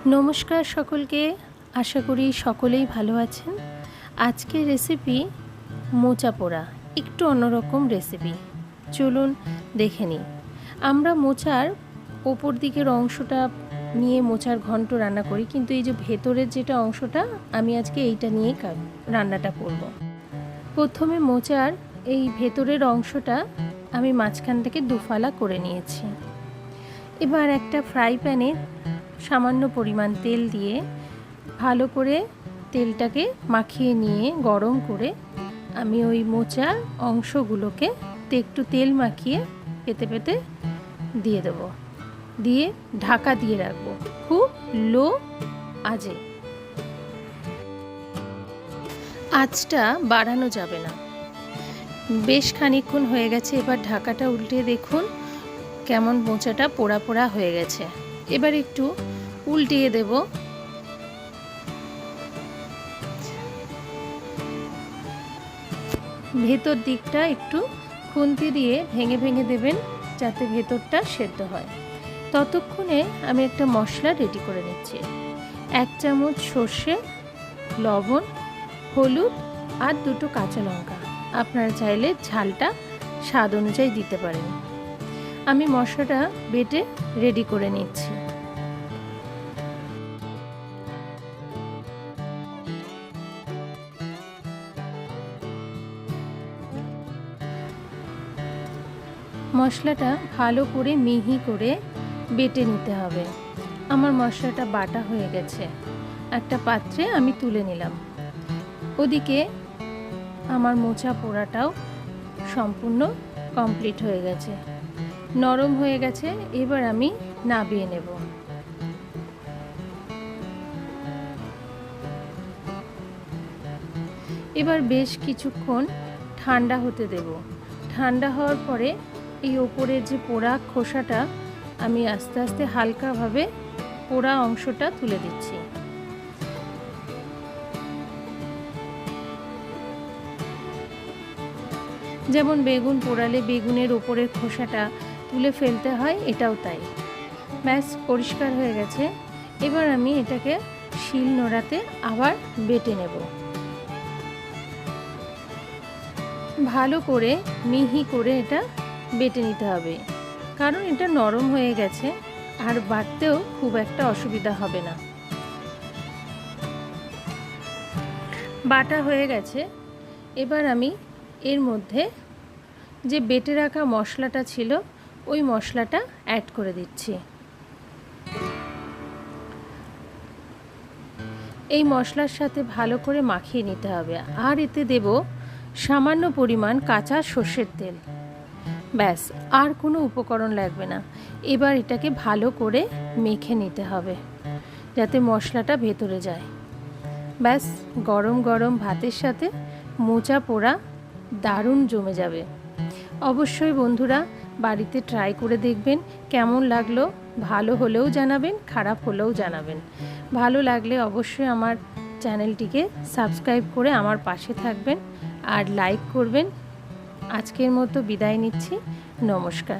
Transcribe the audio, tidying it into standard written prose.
নমস্কার সকলকে, আশা করি সকলেই ভালো আছেন। আজকের রেসিপি মোচা পোড়া, একটু অন্যরকম রেসিপি। চলুন দেখে নিই। আমরা মোচার ওপর দিকের অংশটা নিয়ে মোচার ঘন্ট রান্না করি, কিন্তু এই যে ভেতরের যেটা অংশটা, আমি আজকে এইটা নিয়ে রান্নাটা করব। প্রথমে মোচার এই ভেতরের অংশটা আমি মাঝখান থেকে দুফালা করে নিয়েছি। এবার একটা ফ্রাই প্যানে সামান্য পরিমাণ তেল দিয়ে ভালো করে তেলটাকে মাখিয়ে নিয়ে গরম করে আমি ওই মোচার অংশগুলোকে একটু তেল মাখিয়ে পেতে পেতে দিয়ে দেবো, দিয়ে ঢাকা দিয়ে রাখবো খুব লো আঁচে। আঁচটা বাড়ানো যাবে না। বেশ খানিকক্ষণ হয়ে গেছে। এবার ঢাকাটা উল্টে দেখুন কেমন মোচাটা পোড়া পোড়া হয়ে গেছে। এবার একটু উল্টিয়ে দেব। ভেতর দিকটা একটু খুন্তি দিয়ে ভেঙে ভেঙে দেবেন, যাতে ভেতরটা সেদ্ধ হয়। ততক্ষণে আমি একটা মশলা রেডি করে নিচ্ছি। 1 চামচ সর্ষে, লবণ, হলুদ আর 2টো কাঁচা লঙ্কা। আপনারা চাইলে ঝালটা স্বাদ অনুযায়ী দিতে পারেন। আমি মশলাটা বেটে রেডি করে নিচ্ছি। মশলাটা ভালো করে মিহি করে বেটে নিতে হবে। আমার মশলাটা বাটা হয়ে গেছে, একটা পাত্রে আমি তুলে নিলাম। ওদিকে আমার মোচা পোড়াটাও সম্পূর্ণ কমপ্লিট হয়ে গেছে, নরম হয়ে গেছে। এবার আমি নামিয়ে নেব। এবার বেশ কিছুক্ষণ ঠান্ডা হতে দেব। ঠান্ডা হওয়ার পরে এই ওপরের যে পোড়া খোসাটা আমি আস্তে আস্তে হালকাভাবে পোড়া অংশটা তুলে দিচ্ছি। যেমন বেগুন পোড়ালে বেগুনের ওপরের খোসাটা তুলে ফেলতে হয়, এটাও তাই। ব্যাস, পরিষ্কার হয়ে গেছে। এবার আমি এটাকে শিল নোড়াতে আবার বেটে নেব। ভালো করে মিহি করে এটা বেটে নিতে হবে, কারণ এটা নরম হয়ে গেছে আর বাটতেও খুব একটা অসুবিধা হবে না। বাটা হয়ে গেছে। এবার আমি এর মধ্যে যে বেটে রাখা মশলাটা ছিল ওই মশলাটা অ্যাড করে দিচ্ছি। এই মশলার সাথে ভালো করে মাখিয়ে নিতে হবে। আর এতে দেব সামান্য পরিমাণ কাঁচা সর্ষের তেল। ব্যাস, আর কোনো উপকরণ লাগবে না। এবার এটাকে ভালো করে মেখে নিতে হবে যাতে মশলাটা ভেতরে যায়। ব্যাস, গরম গরম ভাতের সাথে মোচা পোড়া দারুণ জমে যাবে। অবশ্যই বন্ধুরা বাড়িতে ট্রাই করে দেখবেন, কেমন লাগলো ভালো হলেও জানাবেন, খারাপ হলেও জানাবেন। ভালো লাগলে অবশ্যই আমার চ্যানেলটিকে সাবস্ক্রাইব করে আমার পাশে থাকবেন আর লাইক করবেন। আজকের মতো বিদায় নিচ্ছি। নমস্কার।